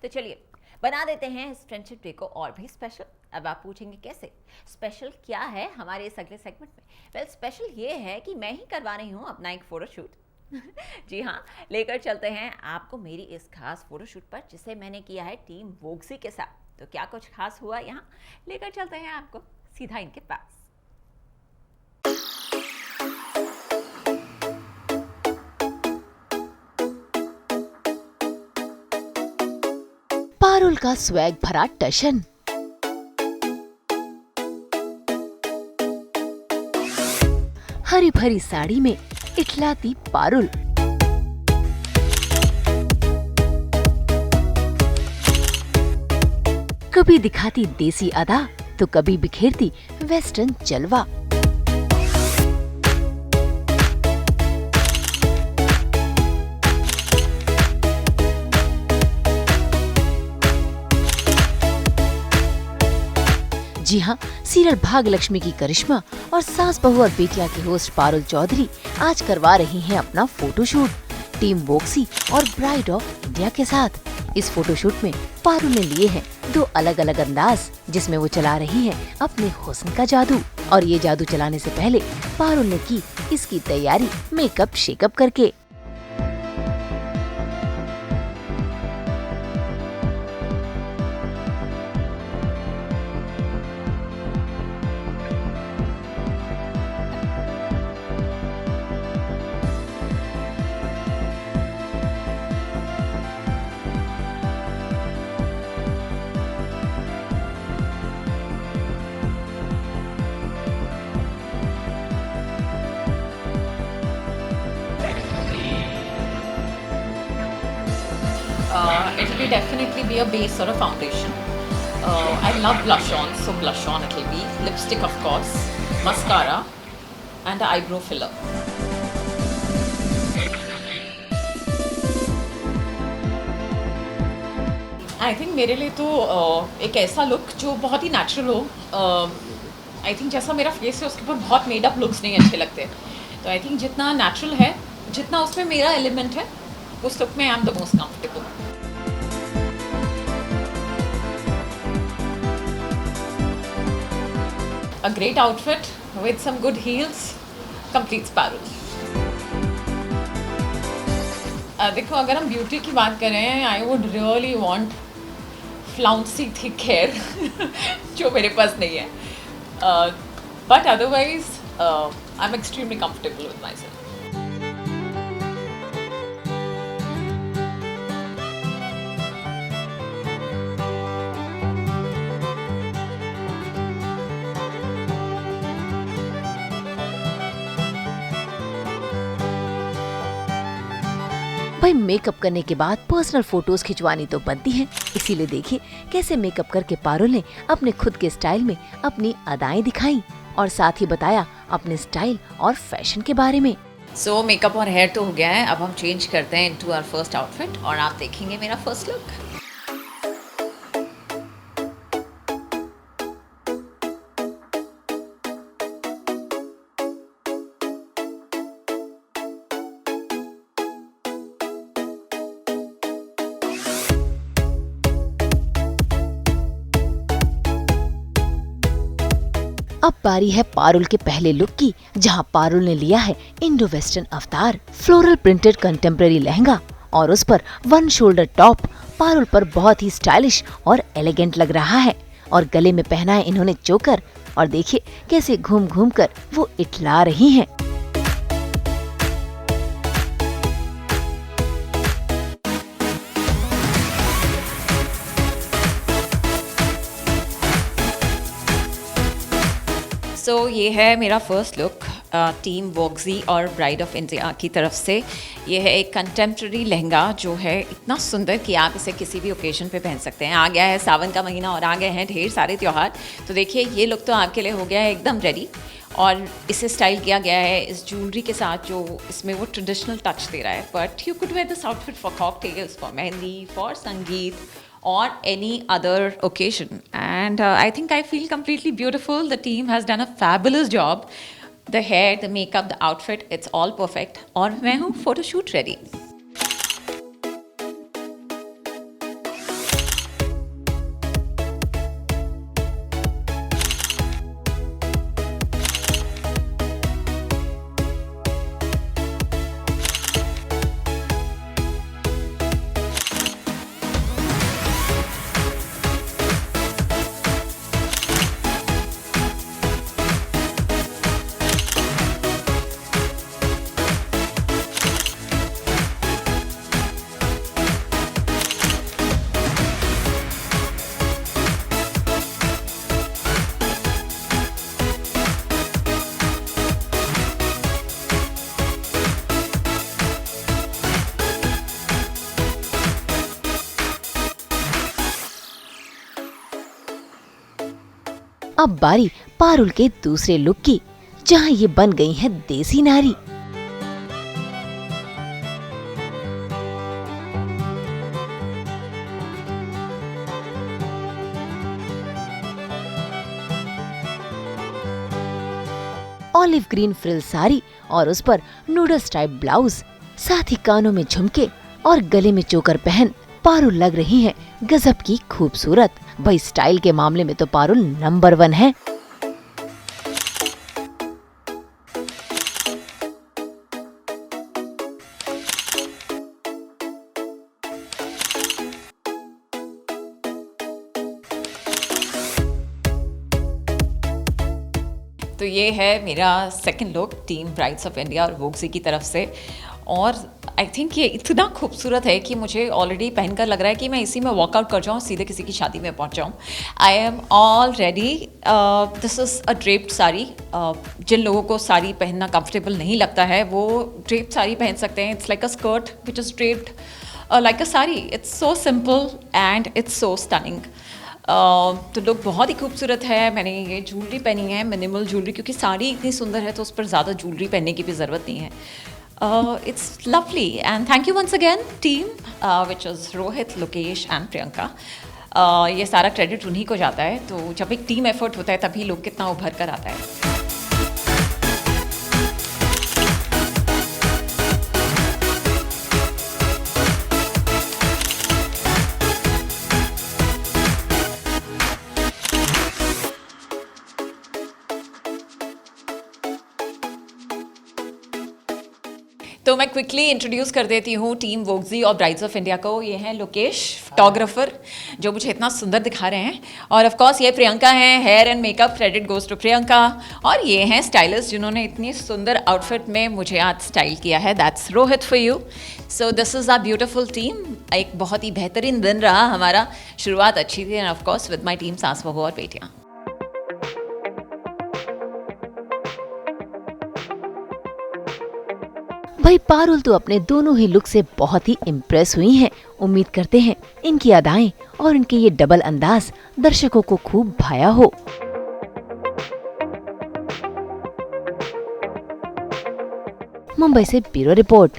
तो चलिए बना देते हैं इस फ्रेंडशिप डे को और भी स्पेशल। अब आप पूछेंगे कैसे? स्पेशल क्या है हमारे इस अगले सेगमेंट में? वेल, स्पेशल ये है कि मैं ही करवा रही हूँ अपना एक फोटोशूट। जी हाँ, लेकर चलते हैं आपको मेरी इस खास फोटोशूट पर जिसे मैंने किया है टीम वोक्सी के साथ। तो क्या कुछ खास हुआ यहाँ, लेकर चलते हैं आपको सीधा इनके पास। पारुल का स्वैग भरा टशन, हरी भरी साड़ी में इठलाती पारुल, कभी दिखाती देसी अदा तो कभी बिखेरती वेस्टर्न जलवा। जी हाँ, सीरियल भाग्यलक्ष्मी की करिश्मा और सास बहू और बेटियां की होस्ट पारुल चौधरी आज करवा रही हैं अपना फोटोशूट टीम वोक्सी और ब्राइड ऑफ इंडिया के साथ। इस फोटोशूट में पारुल ने लिए हैं दो अलग अलग अंदाज, जिसमें वो चला रही हैं अपने हुस्न का जादू। और ये जादू चलाने से पहले पारुल ने की इसकी तैयारी मेकअप शेकअप करके। It will definitely be a base or a foundation. I love blush on, so blush on it will be. Lipstick, of course, mascara, and eyebrow filler. I think मेरे लिए तो एक ऐसा लुक जो बहुत ही natural हो। I think जैसा मेरा फेस है उसके ऊपर बहुत मेडअप लुक्स नहीं अच्छे लगते। तो आई थिंक जितना नेचुरल है, जितना उसमें मेरा एलिमेंट है, उस लुक में I am the most comfortable. A great outfit with some good heels completes Parul. देखो, अगर हम ब्यूटी की बात करें, I would really want flouncy thick hair जो मेरे पास नहीं है, but otherwise I am extremely comfortable with myself. भाई, मेकअप करने के बाद पर्सनल फोटोज खिंचवानी तो बनती हैं, इसीलिए देखिए कैसे मेकअप करके पारुल ने अपने खुद के स्टाइल में अपनी अदाएं दिखाई और साथ ही बताया अपने स्टाइल और फैशन के बारे में। सो मेकअप और हेयर तो हो गया है, अब हम चेंज करते हैं इनटू आवर फर्स्ट आउटफिट और आप देखेंगे मेरा फर्स्ट लुक। अब बारी है पारुल के पहले लुक की, जहां पारुल ने लिया है इंडो वेस्टर्न अवतार, फ्लोरल प्रिंटेड कंटेम्प्रेरी लहंगा और उस पर वन शोल्डर टॉप। पारुल पर बहुत ही स्टाइलिश और एलिगेंट लग रहा है और गले में पहना है इन्होंने चोकर और देखिए कैसे घूम घूम कर वो इठला रही हैं। सो ये है मेरा फर्स्ट लुक टीम वोक्सी और ब्राइड ऑफ इंडिया की तरफ से। ये है एक कंटेम्प्रेरी लहंगा जो है इतना सुंदर कि आप इसे किसी भी ओकेजन पे पहन सकते हैं। आ गया है सावन का महीना और आ गए हैं ढेर सारे त्यौहार, तो देखिए ये लुक तो आपके लिए हो गया है एकदम रेडी। और इसे स्टाइल किया गया है इस ज्वेलरी के साथ जो इसमें वो ट्रेडिशनल टच दे रहा है। But you could wear this outfit for cocktails, for mehndi, for sangeet or any other occasion, and I think I feel completely beautiful. The team has done a fabulous job. The hair, the makeup, the outfit, it's all perfect. और मैं हूँ photoshoot ready. अब बारी पारुल के दूसरे look की, जहां ये बन गई है देसी नारी। ऑलिव ग्रीन फ्रिल साड़ी और उस पर नूडल्स टाइप ब्लाउज, साथ ही कानों में झुमके और गले में चोकर पहन पारुल लग रही है गजब की खूबसूरत। भाई स्टाइल के मामले में तो पारुल नंबर 1 है। तो ये है मेरा second look team brides of India और वोक्सी की तरफ से, और आई थिंक ये इतना खूबसूरत है कि मुझे ऑलरेडी पहनकर लग रहा है कि मैं इसी में वॉकआउट कर जाऊँ, सीधे किसी की शादी में पहुँच जाऊँ। I am all ready. This is a draped sari. जिन लोगों को साड़ी पहनना कंफर्टेबल नहीं लगता है वो ड्रेप्ड साड़ी पहन सकते हैं। It's like a skirt which is draped like a sari. It's so simple and it's so stunning. तो लुक बहुत ही खूबसूरत है। मैंने ये ज्वेलरी पहनी है, मिनिमल ज्वेलरी, क्योंकि साड़ी इतनी सुंदर है तो उस पर ज़्यादा ज्वेलरी पहनने की भी ज़रूरत नहीं है। It's lovely and thank you once again team which is Rohit, Lokesh and Priyanka. ये सारा क्रेडिट उन्हीं को जाता है। तो जब एक टीम एफर्ट होता है तभी लोग कितना उभर कर आता है। तो मैं क्विकली इंट्रोड्यूस कर देती हूँ टीम वोक्सी और ब्राइड्स ऑफ इंडिया को। ये हैं लोकेश, फोटोग्राफर, जो मुझे इतना सुंदर दिखा रहे हैं, और ऑफ कोर्स ये प्रियंका हैं, hair and makeup credit goes to Priyanka, और ये हैं स्टाइलिस्ट जिन्होंने इतनी सुंदर आउटफिट में मुझे आज स्टाइल किया है। That's Rohit for you. So this is our beautiful team. एक बहुत ही बेहतरीन दिन रहा हमारा, शुरुआत अच्छी थी, end of course with my team सास बहू और बेटियाँ। भाई पारुल तो अपने दोनों ही लुक से बहुत ही इम्प्रेस हुई हैं। उम्मीद करते हैं इनकी अदाएं और इनके ये डबल अंदाज दर्शकों को खूब भाया हो। मुंबई से ब्यूरो रिपोर्ट।